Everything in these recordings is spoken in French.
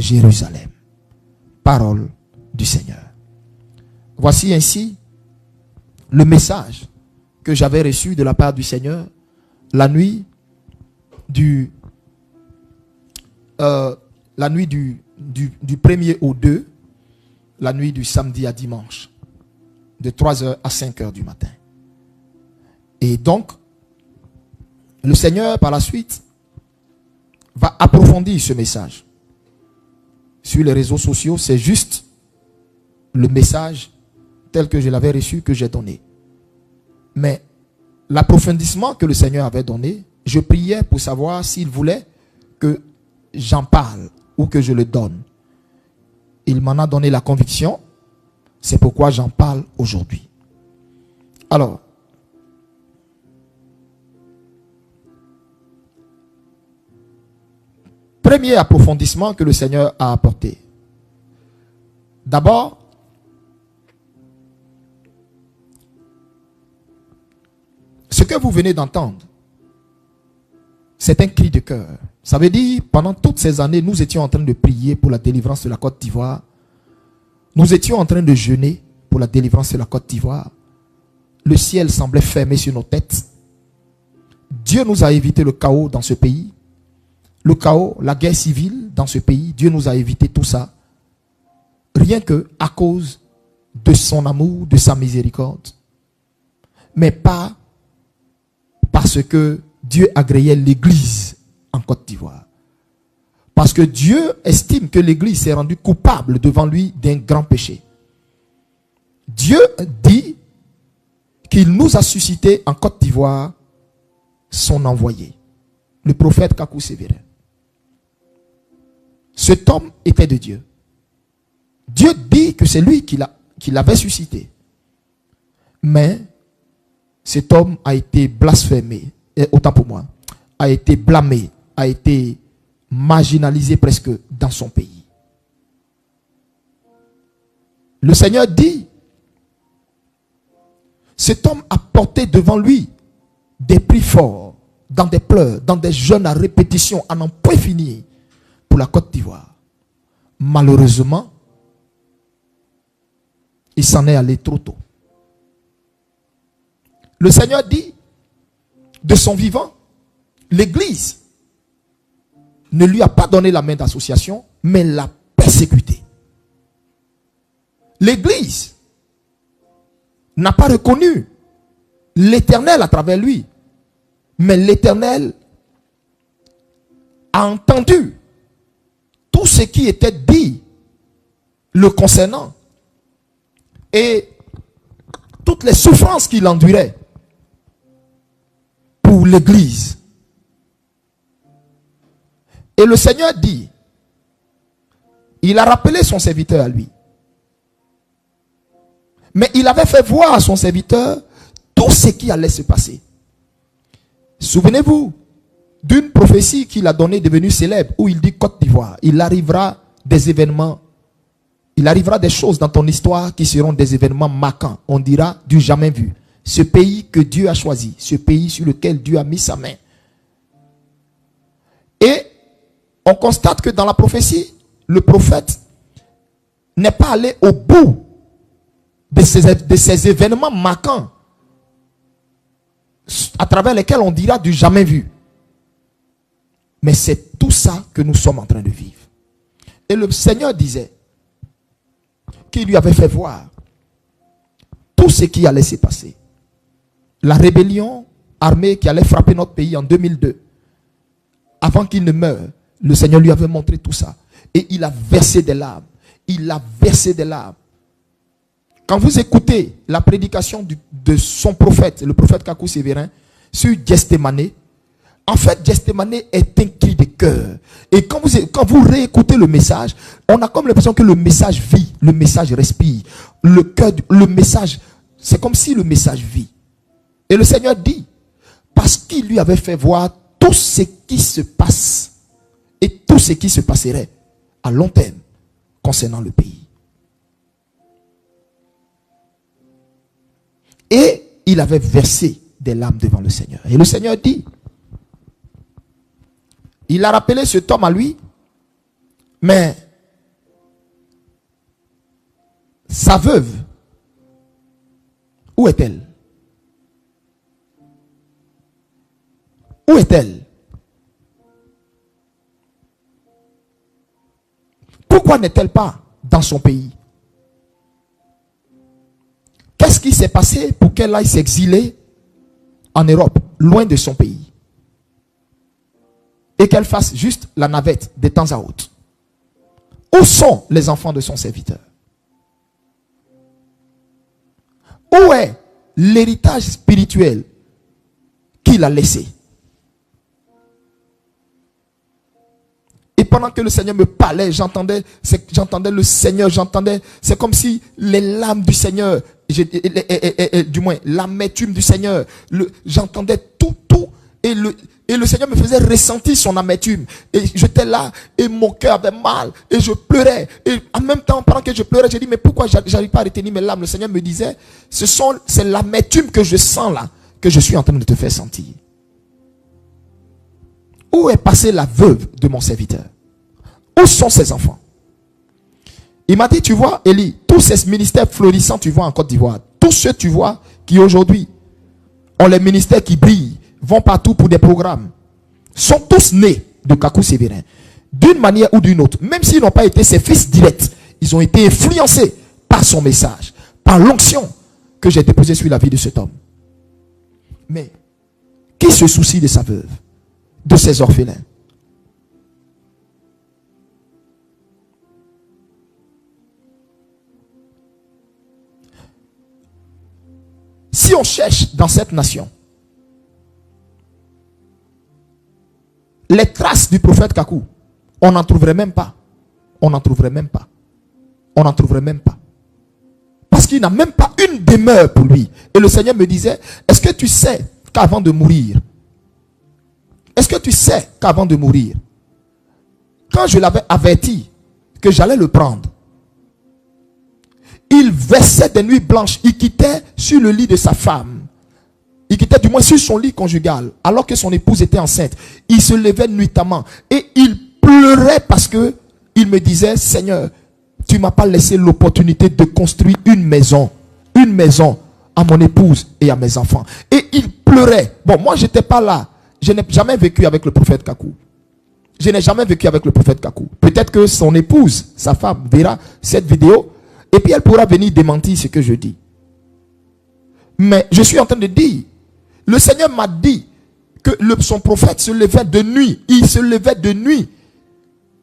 Jérusalem. Parole du Seigneur. Voici ainsi le message que j'avais reçu de la part du Seigneur la nuit du 1er au 2, la nuit du samedi à dimanche, de 3h à 5h du matin. Et donc, le Seigneur, par la suite, va approfondir ce message. Sur les réseaux sociaux, c'est juste le message tel que je l'avais reçu, que j'ai donné. Mais l'approfondissement que le Seigneur avait donné, je priais pour savoir s'il voulait que j'en parle ou que je le donne. Il m'en a donné la conviction. C'est pourquoi j'en parle aujourd'hui. Alors, premier approfondissement que le Seigneur a apporté. D'abord, ce que vous venez d'entendre, c'est un cri de cœur. Ça veut dire, pendant toutes ces années, nous étions en train de prier pour la délivrance de la Côte d'Ivoire. Nous étions en train de jeûner pour la délivrance de la Côte d'Ivoire. Le ciel semblait fermé sur nos têtes. Dieu nous a évité le chaos dans ce pays. Le chaos, la guerre civile dans ce pays. Dieu nous a évité tout ça. Rien que à cause de son amour, de sa miséricorde. Mais pas parce que Dieu agréait l'église en Côte d'Ivoire. Parce que Dieu estime que l'église s'est rendue coupable devant lui d'un grand péché. Dieu dit qu'il nous a suscité en Côte d'Ivoire son envoyé, le prophète Kakou Sévérin. Cet homme était de Dieu. Dieu dit que c'est lui qui l'avait suscité. Mais cet homme a été blasphémé, autant pour moi, a été blâmé, a été marginalisé presque dans son pays. Le Seigneur dit, cet homme a porté devant lui des prix forts, dans des pleurs, dans des jeûnes à répétition, à n'en point finir, pour la Côte d'Ivoire. Malheureusement, il s'en est allé trop tôt. Le Seigneur dit, de son vivant, l'Église ne lui a pas donné la main d'association, mais l'a persécuté. L'Église n'a pas reconnu l'Éternel à travers lui, mais l'Éternel a entendu tout ce qui était dit le concernant et toutes les souffrances qu'il endurait pour l'Église. Et le Seigneur dit, il a rappelé son serviteur à lui. Mais il avait fait voir à son serviteur tout ce qui allait se passer. Souvenez-vous d'une prophétie qu'il a donnée devenue célèbre, où il dit Côte d'Ivoire, il arrivera des événements, il arrivera des choses dans ton histoire qui seront des événements marquants. On dira du jamais vu. Ce pays que Dieu a choisi, ce pays sur lequel Dieu a mis sa main. Et on constate que dans la prophétie, le prophète n'est pas allé au bout de ces événements marquants à travers lesquels on dira du jamais vu. Mais c'est tout ça que nous sommes en train de vivre. Et le Seigneur disait qu'il lui avait fait voir tout ce qui allait se passer. La rébellion armée qui allait frapper notre pays en 2002. Avant qu'il ne meure, le Seigneur lui avait montré tout ça. Et il a versé des larmes. Il a versé des larmes. Quand vous écoutez la prédication de son prophète, le prophète Kakou Sévérin, sur Gethsémane, en fait, Gethsémane est un cri de cœur. Et quand vous réécoutez le message, on a comme l'impression que le message vit, le message respire. Le cœur, le message, c'est comme si le message vit. Et le Seigneur dit, parce qu'il lui avait fait voir tout ce qui se passe et tout ce qui se passerait à long terme concernant le pays. Et il avait versé des larmes devant le Seigneur. Et le Seigneur dit, il a rappelé cet homme à lui, mais Ta veuve, où est-elle? Où est-elle? Pourquoi n'est-elle pas dans son pays? Qu'est-ce qui s'est passé pour qu'elle aille s'exiler en Europe, loin de son pays? Et qu'elle fasse juste la navette de temps à autre? Où sont les enfants de son serviteur? Où est l'héritage spirituel qu'il a laissé? Et pendant que le Seigneur me parlait, j'entendais le Seigneur, c'est comme si les lames du Seigneur, du moins l'amertume du Seigneur, j'entendais tout, et le Seigneur me faisait ressentir son amertume. Et j'étais là, et mon cœur avait mal, et je pleurais. Et en même temps, pendant que je pleurais, j'ai dit, mais pourquoi j'arrive pas à retenir mes larmes? Le Seigneur me disait, c'est l'amertume que je sens là, que je suis en train de te faire sentir. Où est passée la veuve de mon serviteur? Où sont ses enfants? Il m'a dit, tu vois, Élie, tous ces ministères florissants, tu vois en Côte d'Ivoire, tous ceux, tu vois, qui aujourd'hui ont les ministères qui brillent, vont partout pour des programmes, sont tous nés de Kakou Sévérin. D'une manière ou d'une autre, même s'ils n'ont pas été ses fils directs, ils ont été influencés par son message, par l'onction que j'ai déposée sur la vie de cet homme. Mais, qui se soucie de sa veuve, de ses orphelins? Si on cherche dans cette nation les traces du prophète Kakou, on n'en trouverait même pas. On n'en trouverait même pas. On n'en trouverait même pas. Parce qu'il n'a même pas une demeure pour lui. Et le Seigneur me disait, est-ce que tu sais qu'avant de mourir, quand je l'avais averti que j'allais le prendre, il versait des nuits blanches, il quittait sur le lit de sa femme. Il quittait du moins sur son lit conjugal, alors que son épouse était enceinte. Il se levait nuitamment et il pleurait parce que il me disait, Seigneur, tu m'as pas laissé l'opportunité de construire une maison à mon épouse et à mes enfants. Et il pleurait. Bon, moi j'étais pas là. Je n'ai jamais vécu avec le prophète Kakou. Je n'ai jamais vécu avec le prophète Kakou. Peut-être que son épouse, sa femme, verra cette vidéo et puis elle pourra venir démentir ce que je dis. Mais je suis en train de dire, le Seigneur m'a dit que son prophète se levait de nuit. Il se levait de nuit.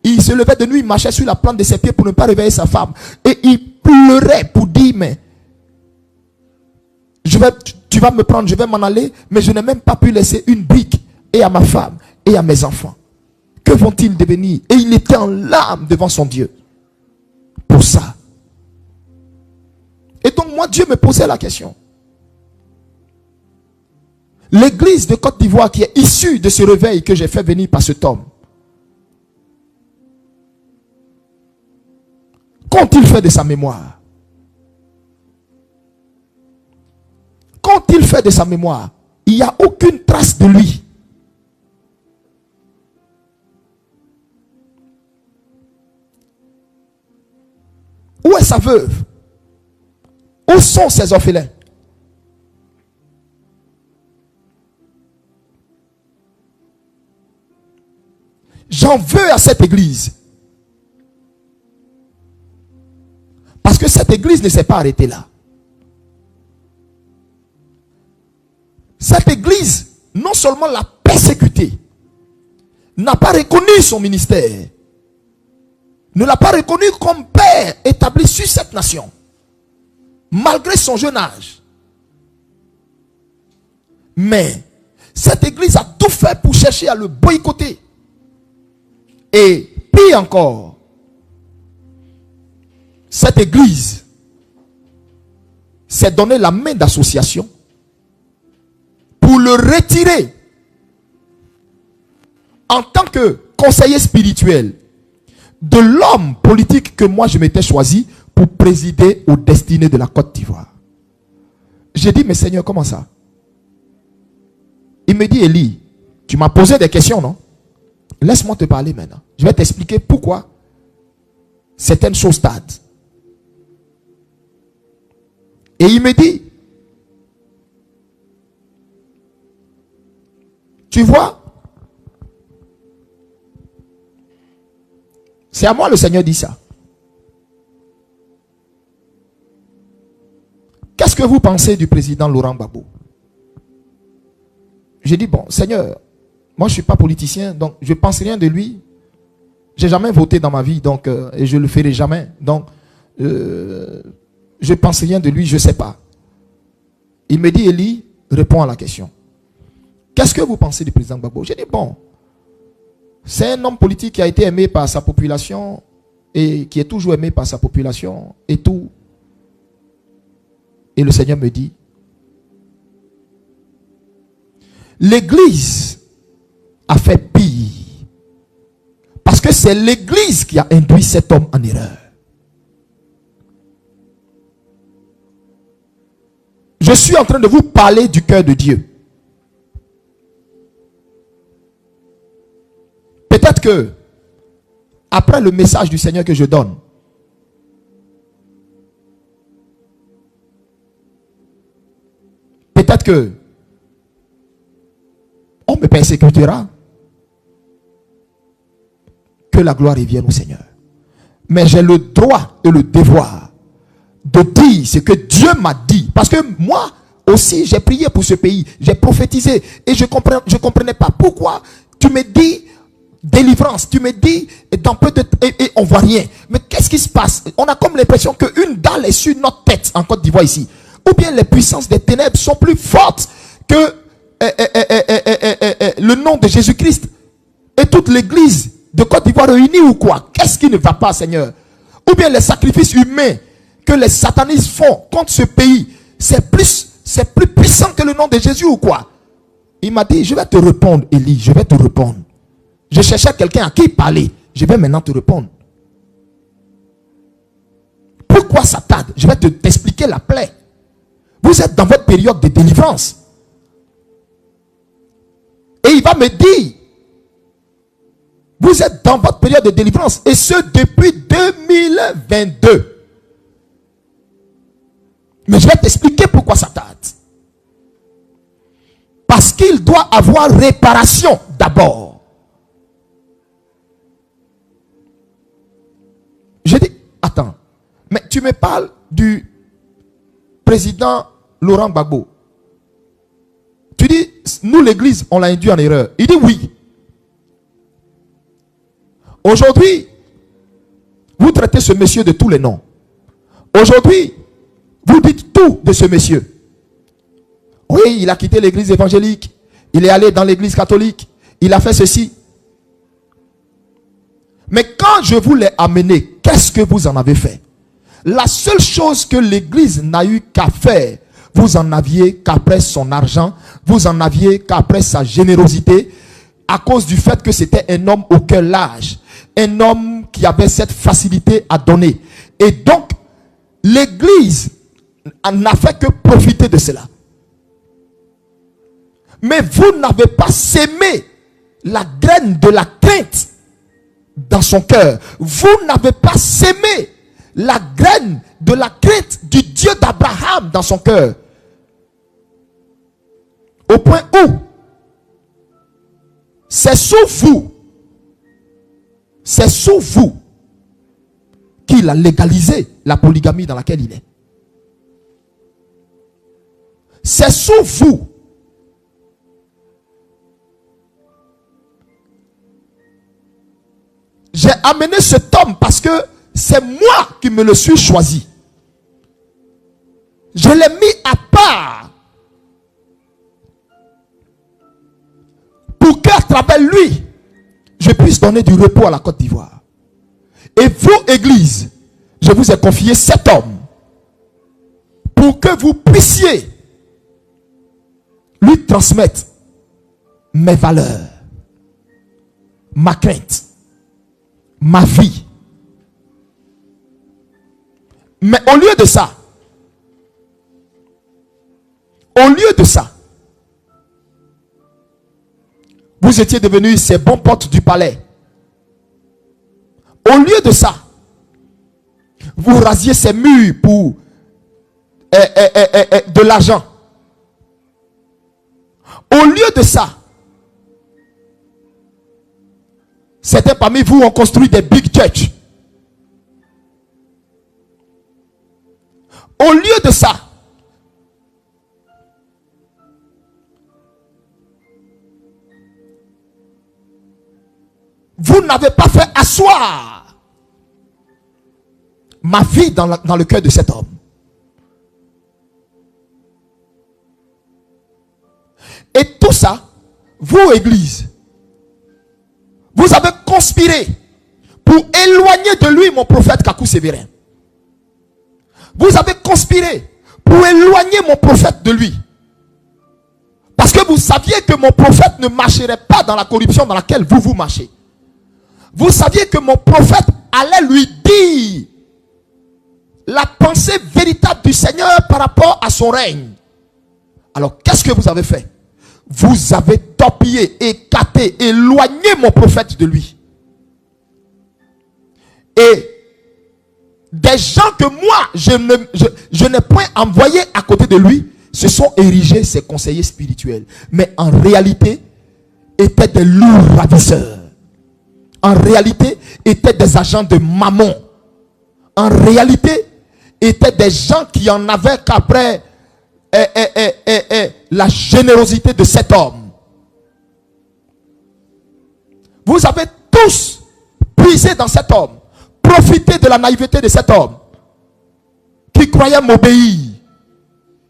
Il marchait sur la plante de ses pieds pour ne pas réveiller sa femme. Et il pleurait pour dire, mais tu vas me prendre, je vais m'en aller, mais je n'ai même pas pu laisser une brique et à ma femme et à mes enfants. Que vont-ils devenir? Et il était en larmes devant son Dieu pour ça. Et donc moi, Dieu me posait la question. L'église de Côte d'Ivoire qui est issue de ce réveil que j'ai fait venir par cet homme, qu'ont-ils fait de sa mémoire? Qu'ont-ils fait de sa mémoire? Il n'y a aucune trace de lui. Où est sa veuve? Où sont ses orphelins? J'en veux à cette église. Parce que cette église ne s'est pas arrêtée là. Cette église, non seulement l'a persécuté, n'a pas reconnu son ministère, ne l'a pas reconnu comme père établi sur cette nation, malgré son jeune âge. Mais cette église a tout fait pour chercher à le boycotter. Et pire encore, cette église s'est donné la main d'association pour le retirer en tant que conseiller spirituel de l'homme politique que moi je m'étais choisi pour présider aux destinées de la Côte d'Ivoire. J'ai dit, mais Seigneur, comment ça? Il me dit, Élie, tu m'as posé des questions, non? Laisse-moi te parler maintenant. Je vais t'expliquer pourquoi certaines choses tardent. Et il me dit, tu vois, c'est à moi le Seigneur dit ça. Qu'est-ce que vous pensez du président Laurent Gbagbo? J'ai dit, bon, Seigneur, moi je ne suis pas politicien, donc je ne pense rien de lui. Je n'ai jamais voté dans ma vie, donc, et je ne le ferai jamais. Donc, je ne pense rien de lui, je ne sais pas. Il me dit, Élie, réponds à la question. Qu'est-ce que vous pensez du président Gbagbo? J'ai dit, bon, c'est un homme politique qui a été aimé par sa population et qui est toujours aimé par sa population et tout. Et le Seigneur me dit, l'Église a fait pire. Parce que c'est l'Église qui a induit cet homme en erreur. Je suis en train de vous parler du cœur de Dieu. Peut-être que, après le message du Seigneur que je donne, peut-être que on me persécutera. Que la gloire revienne au Seigneur. Mais j'ai le droit et le devoir de dire ce que Dieu m'a dit. Parce que moi aussi, j'ai prié pour ce pays. J'ai prophétisé. Et je ne comprenais pas pourquoi tu me dis délivrance. Tu me dis dans peu de et on ne voit rien. Mais qu'est-ce qui se passe? On a comme l'impression qu'une dalle est sur notre tête en Côte d'Ivoire ici. Ou bien les puissances des ténèbres sont plus fortes que le nom de Jésus-Christ. Et toute l'église de Côte d'Ivoire réunie ou quoi? Qu'est-ce qui ne va pas, Seigneur? Ou bien les sacrifices humains que les satanistes font contre ce pays, c'est plus puissant que le nom de Jésus ou quoi? Il m'a dit, je vais te répondre, Élie, je vais te répondre. Je cherchais quelqu'un à qui parler. Je vais maintenant te répondre. Pourquoi ça tarde? Je vais t'expliquer la plaie. Vous êtes dans votre période de délivrance. Et il va me dire, vous êtes dans votre période de délivrance. Et ce depuis 2022. Mais je vais t'expliquer pourquoi ça tarde. Parce qu'il doit avoir réparation d'abord. Je dis, attends. Mais tu me parles du président Laurent Gbagbo. Tu dis, nous l'église, on l'a induit en erreur. Il dit oui. Aujourd'hui, vous traitez ce monsieur de tous les noms. Aujourd'hui, vous dites tout de ce monsieur. Oui, il a quitté l'église évangélique. Il est allé dans l'église catholique. Il a fait ceci. Mais quand je vous l'ai amené, qu'est-ce que vous en avez fait? La seule chose que l'église n'a eu qu'à faire, vous en aviez qu'après son argent, vous en aviez qu'après sa générosité, à cause du fait que c'était un homme au cœur large. Un homme qui avait cette facilité à donner. Et donc, l'église n'a fait que profiter de cela. Mais vous n'avez pas sémé la graine de la crainte dans son cœur. Vous n'avez pas sémé la graine de la crainte du Dieu d'Abraham dans son cœur. Au point où c'est sous vous qu'il a légalisé la polygamie dans laquelle il est. C'est sous vous. J'ai amené cet homme parce que c'est moi qui me le suis choisi. Je l'ai mis à part pour qu'à travers lui, je puisse donner du repos à la Côte d'Ivoire. Et vous, Église, je vous ai confié cet homme pour que vous puissiez lui transmettre mes valeurs, ma crainte, ma vie. Mais au lieu de ça, vous étiez devenus ces bons potes du palais. Au lieu de ça, vous rasiez ces murs pour de l'argent. Au lieu de ça, certains parmi vous ont construit des big church. Au lieu de ça, vous n'avez pas fait asseoir ma vie dans le cœur de cet homme. Et tout ça, vous, Église, vous avez conspiré pour éloigner de lui mon prophète Kakou Sévérin. Vous avez conspiré pour éloigner mon prophète de lui. Parce que vous saviez que mon prophète ne marcherait pas dans la corruption dans laquelle vous marchez. Vous saviez que mon prophète allait lui dire la pensée véritable du Seigneur par rapport à son règne. Alors, qu'est-ce que vous avez fait? Vous avez torpillé, écarté, éloigné mon prophète de lui. Et des gens que moi, je n'ai point envoyé à côté de lui, se sont érigés ses conseillers spirituels. Mais en réalité, étaient des lourds ravisseurs. En réalité, étaient des agents de Mammon. En réalité, étaient des gens qui en avaient qu'après la générosité de cet homme. Vous avez tous puisé dans cet homme, profité de la naïveté de cet homme qui croyait m'obéir,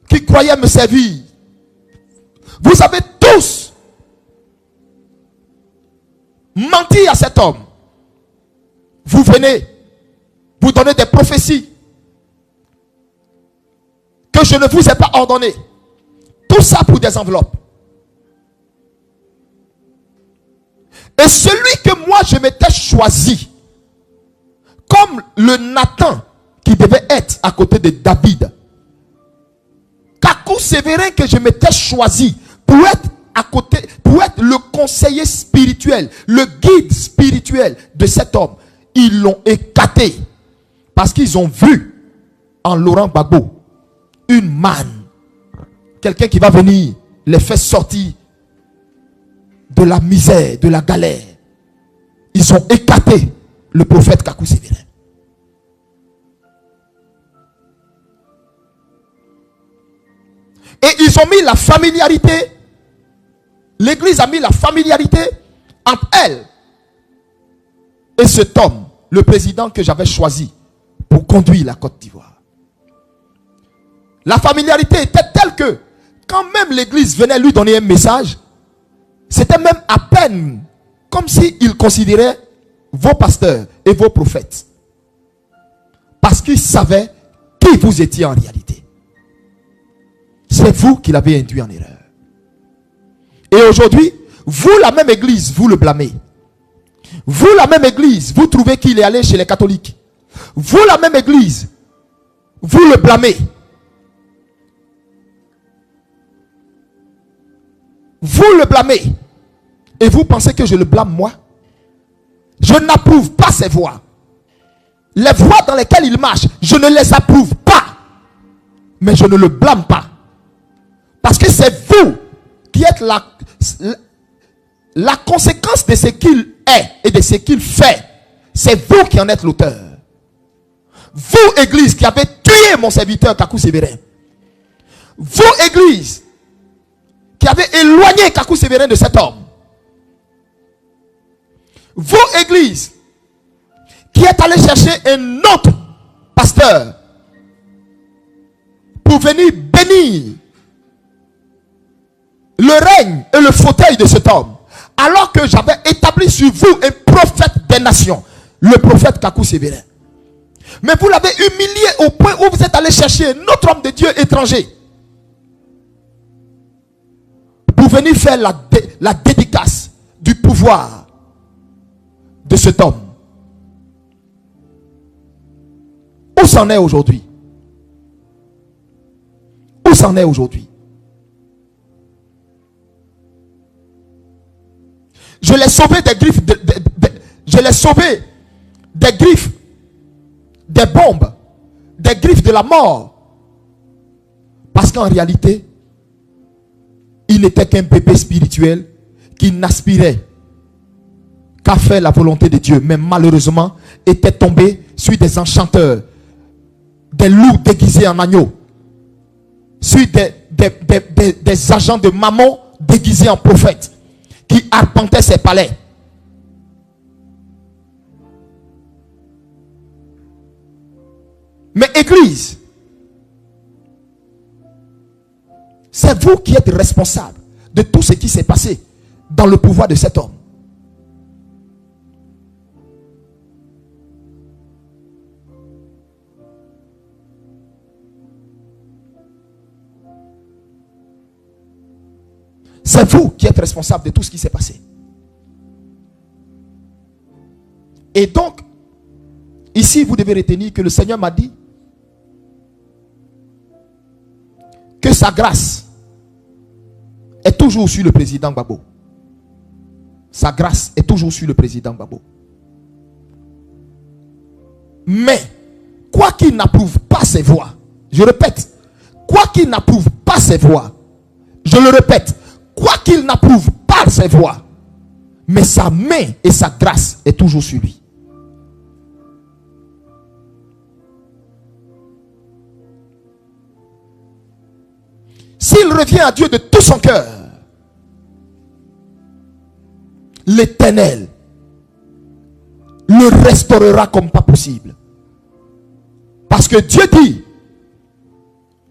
qui croyait me servir. Vous avez tous menti à cet homme. Vous venez, vous donnez des prophéties que je ne vous ai pas ordonné. Tout ça pour des enveloppes. Et celui que moi je m'étais choisi comme le Nathan qui devait être à côté de David, Kakou Sévérin que je m'étais choisi pour être à côté, pour être le conseiller spirituel, le guide spirituel de cet homme, ils l'ont écarté parce qu'ils ont vu en Laurent Gbagbo une manne, quelqu'un qui va venir les faire sortir de la misère, de la galère. Ils ont écarté le prophète Kakou Sévérin. Et ils ont mis la familiarité. L'église a mis la familiarité entre elle et cet homme, le président que j'avais choisi pour conduire la Côte d'Ivoire. La familiarité était telle que quand même l'église venait lui donner un message, c'était même à peine comme s'il considérait vos pasteurs et vos prophètes. Parce qu'il savait qui vous étiez en réalité. C'est vous qui l'avez induit en erreur. Et aujourd'hui, vous la même église, vous le blâmez. Vous la même église, vous trouvez qu'il est allé chez les catholiques. Vous la même église, vous le blâmez. Vous le blâmez. Et vous pensez que je le blâme moi? Je n'approuve pas ces voies. Les voies dans lesquelles il marche, je ne les approuve pas. Mais je ne le blâme pas. Parce que c'est vous qui êtes la conséquence de ce qu'il est et de ce qu'il fait. C'est vous qui en êtes l'auteur. Vous, église, qui avez tué mon serviteur Kakou Sévérin. Vous, église, qui avez éloigné Kakou Sévérin de cet homme. Vous, église, qui êtes allé chercher un autre pasteur pour venir bénir le règne et le fauteuil de cet homme, alors que j'avais établi sur vous un prophète des nations, le prophète Kakou Sévérin. Mais vous l'avez humilié au point où vous êtes allé chercher un autre homme de Dieu étranger pour venir faire la dédicace du pouvoir de cet homme. Où s'en est aujourd'hui? Où s'en est aujourd'hui? Je l'ai sauvé des griffes, je l'ai sauvé des griffes, des bombes, des griffes de la mort. Parce qu'en réalité, il n'était qu'un bébé spirituel qui n'aspirait qu'à faire la volonté de Dieu, mais malheureusement était tombé sur des enchanteurs, des loups déguisés en agneaux, sur des agents de mammon déguisés en prophètes, qui arpentaient ses palais. Mais Église, c'est vous qui êtes responsable de tout ce qui s'est passé dans le pouvoir de cet homme. C'est vous qui êtes responsable de tout ce qui s'est passé. Et donc, ici, vous devez retenir que le Seigneur m'a dit que sa grâce est toujours sur le président Gbagbo. Sa grâce est toujours sur le président Gbagbo. Mais, quoi qu'il n'approuve pas ses voies, je répète, quoi qu'il n'approuve pas ses voies, je le répète, quoi qu'il n'approuve pas ses voies, mais sa main et sa grâce est toujours sur lui. S'il revient à Dieu de tout son cœur, l'Éternel le restaurera comme pas possible. Parce que Dieu dit,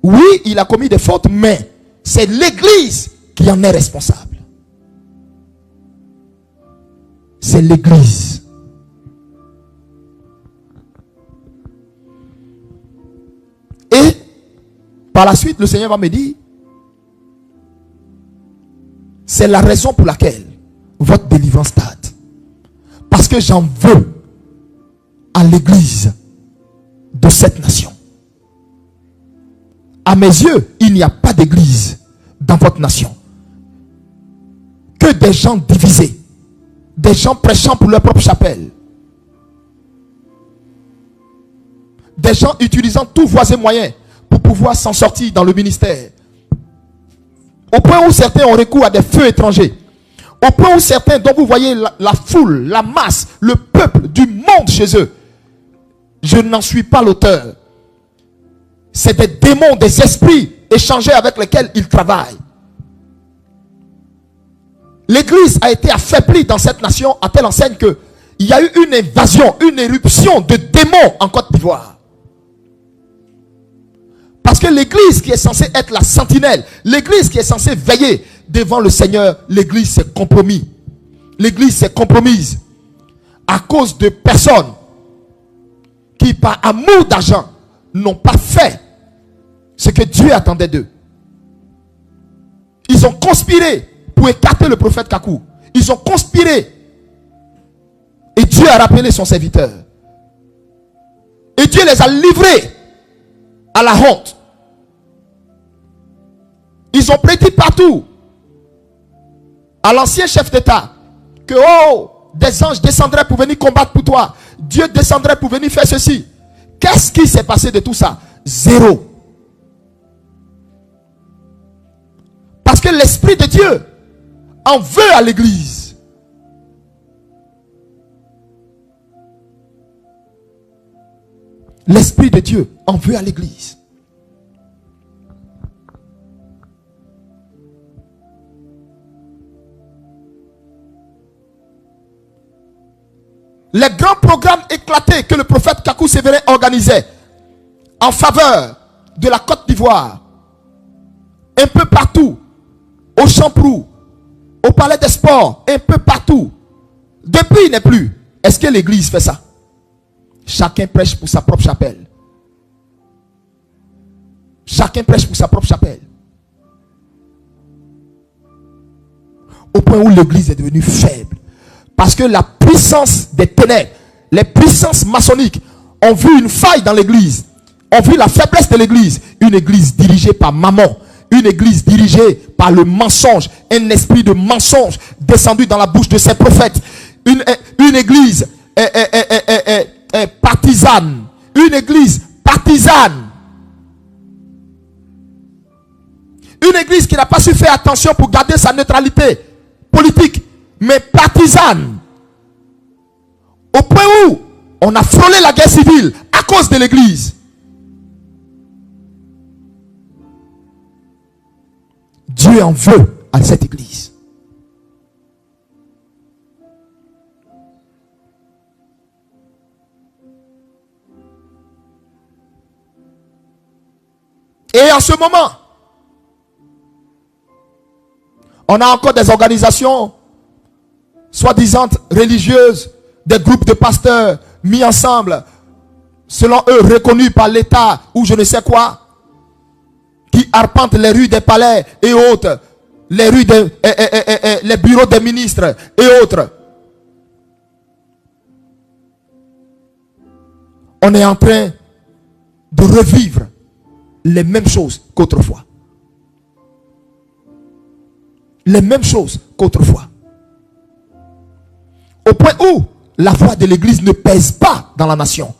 oui, il a commis des fautes, mais c'est l'Église qui en est responsable. C'est l'Église. Et par la suite, le Seigneur va me dire, c'est la raison pour laquelle votre délivrance tarde. Parce que j'en veux à l'église de cette nation. À mes yeux, il n'y a pas d'église dans votre nation. Que des gens divisés. Des gens prêchant pour leur propre chapelle. Des gens utilisant tous voies et moyens pour pouvoir s'en sortir dans le ministère. Au point où certains ont recours à des feux étrangers. Au point où certains, dont vous voyez la foule, la masse, le peuple du monde chez eux. Je n'en suis pas l'auteur. C'est des démons, des esprits échangés avec lesquels ils travaillent. L'église a été affaiblie dans cette nation à telle enseigne que il y a eu une invasion, une éruption de démons en Côte d'Ivoire. Parce que l'église qui est censée être la sentinelle, l'église qui est censée veiller devant le Seigneur, l'église s'est compromise. L'église s'est compromise à cause de personnes qui, par amour d'argent, n'ont pas fait ce que Dieu attendait d'eux. Ils ont conspiré pour écarter le prophète Kakou. Ils ont conspiré. Et Dieu a rappelé son serviteur. Et Dieu les a livrés à la honte. Ils ont prédit partout à l'ancien chef d'État que des anges descendraient pour venir combattre pour toi. Dieu descendrait pour venir faire ceci. Qu'est-ce qui s'est passé de tout ça? Zéro. Parce que l'Esprit de Dieu en veut à l'église. L'Esprit de Dieu en veut à l'église. Les grands programmes éclatés que le prophète Kakou Sévérin organisait en faveur de la Côte d'Ivoire, un peu partout, au Champrou, au Palais des Sports, un peu partout, depuis il n'est plus. Est-ce que l'église fait ça? Chacun prêche pour sa propre chapelle. Chacun prêche pour sa propre chapelle. Au point où l'église est devenue faible. Parce que la puissance des ténèbres, les puissances maçonniques ont vu une faille dans l'église. Ont vu la faiblesse de l'église. Une église dirigée par Mammon. Une église dirigée par le mensonge. Un esprit de mensonge descendu dans la bouche de ses prophètes. Une église partisane. Une église partisane. Une église qui n'a pas su faire attention pour garder sa neutralité politique, mais partisane. Au point où on a frôlé la guerre civile à cause de l'église. Dieu en veut à cette église. Et en ce moment, on a encore des organisations soi-disant religieuses, des groupes de pasteurs mis ensemble, selon eux reconnus par l'État ou je ne sais quoi, qui arpentent les rues des palais et autres, les rues les bureaux des ministres et autres. On est en train de revivre les mêmes choses qu'autrefois. Les mêmes choses qu'autrefois. Au point où la voix de l'église ne pèse pas dans la nation.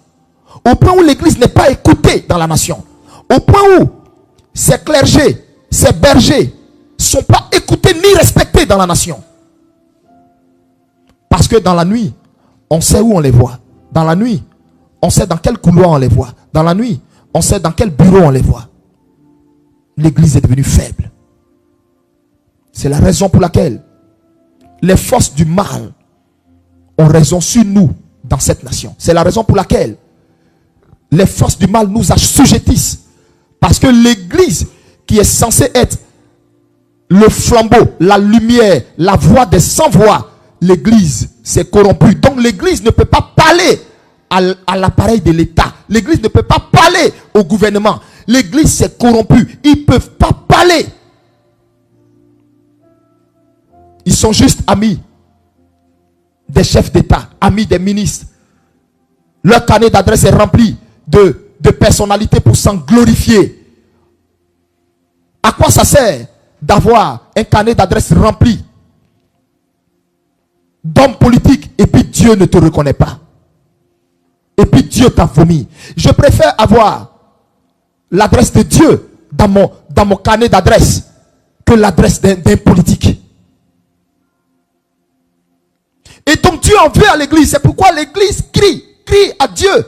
Au point où l'église n'est pas écoutée dans la nation. Au point où ces clergés, ces bergers ne sont pas écoutés ni respectés dans la nation. Parce que dans la nuit, on sait où on les voit. Dans la nuit, on sait dans quel couloir on les voit. Dans la nuit, on sait dans quel bureau on les voit. L'église est devenue faible. C'est la raison pour laquelle les forces du mal ont raison sur nous dans cette nation. C'est la raison pour laquelle les forces du mal nous assujettissent. Parce que l'église qui est censée être le flambeau, la lumière, la voix des sans-voix, l'église s'est corrompue. Donc l'église ne peut pas parler à l'appareil de l'État. L'église ne peut pas parler au gouvernement. L'église s'est corrompue. Ils ne peuvent pas parler. Ils sont juste amis des chefs d'État, amis des ministres. Leur carnet d'adresse est rempli de personnalités pour s'en glorifier. À quoi ça sert d'avoir un carnet d'adresse rempli d'hommes politiques et puis Dieu ne te reconnaît pas? Et puis Dieu t'a vomi. Je préfère avoir l'adresse de Dieu dans mon carnet d'adresse que l'adresse d'un politique. Et donc Dieu en veut à l'église. C'est pourquoi l'église crie à Dieu.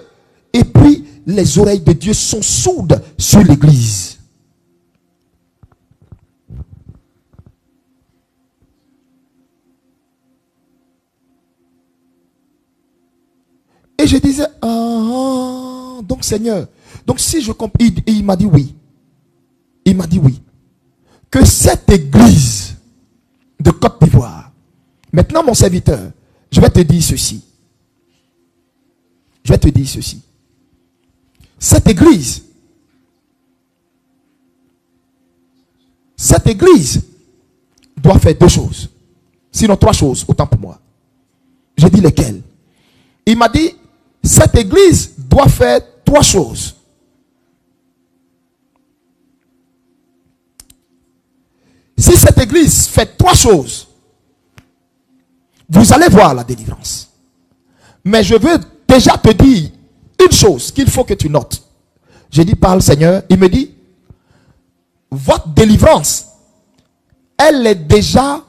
Et puis les oreilles de Dieu sont sourdes sur l'église. Et je disais, donc Seigneur, donc si je comprends, il m'a dit oui. Il m'a dit oui. Que cette église de Côte d'Ivoire, maintenant mon serviteur, je vais te dire ceci. Je vais te dire ceci. Cette église doit faire deux choses. Sinon trois choses, autant pour moi. J'ai dit lesquelles? Il m'a dit, cette église doit faire trois choses. Si cette église fait trois choses, vous allez voir la délivrance. Mais je veux déjà te dire une chose qu'il faut que tu notes. J'ai dit, parle Seigneur. Il me dit, votre délivrance, elle est déjà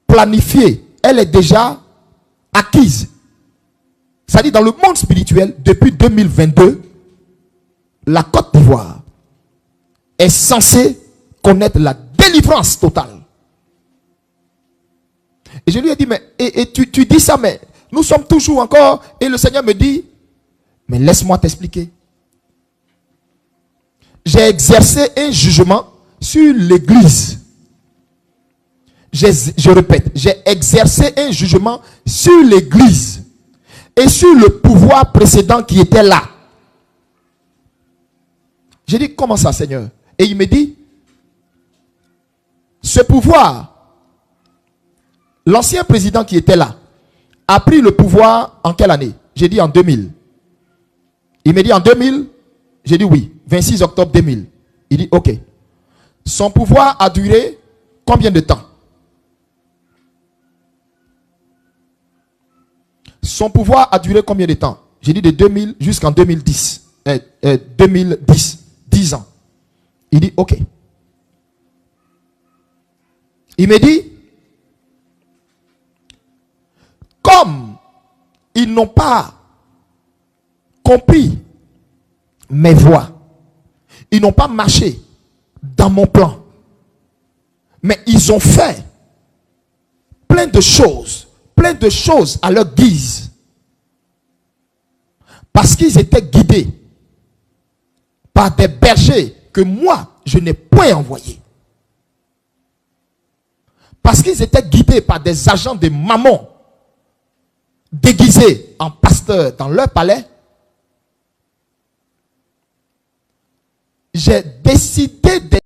planifiée. Elle est déjà acquise. C'est-à-dire dans le monde spirituel, depuis 2022, la Côte d'Ivoire est censée connaître la délivrance totale. Et je lui ai dit, mais tu dis ça, mais nous sommes toujours encore. Et le Seigneur me dit, mais laisse-moi t'expliquer. J'ai exercé un jugement sur l'église. Je répète, j'ai exercé un jugement sur l'église et sur le pouvoir précédent qui était là. J'ai dit, comment ça, Seigneur? Et il me dit, ce pouvoir, l'ancien président qui était là, a pris le pouvoir en quelle année? J'ai dit en 2000. Il me dit en 2000. J'ai dit oui, 26 octobre 2000. Il dit ok. Son pouvoir a duré combien de temps? Son pouvoir a duré combien de temps? J'ai dit de 2000 jusqu'en 2010. 2010. 10 ans. Il dit ok. Il me dit, comme ils n'ont pas compris mes voies, ils n'ont pas marché dans mon plan, mais ils ont fait plein de choses à leur guise, parce qu'ils étaient guidés par des bergers que moi je n'ai point envoyés, parce qu'ils étaient guidés par des agents de Mammon déguisés en pasteurs dans leur palais. J'ai décidé de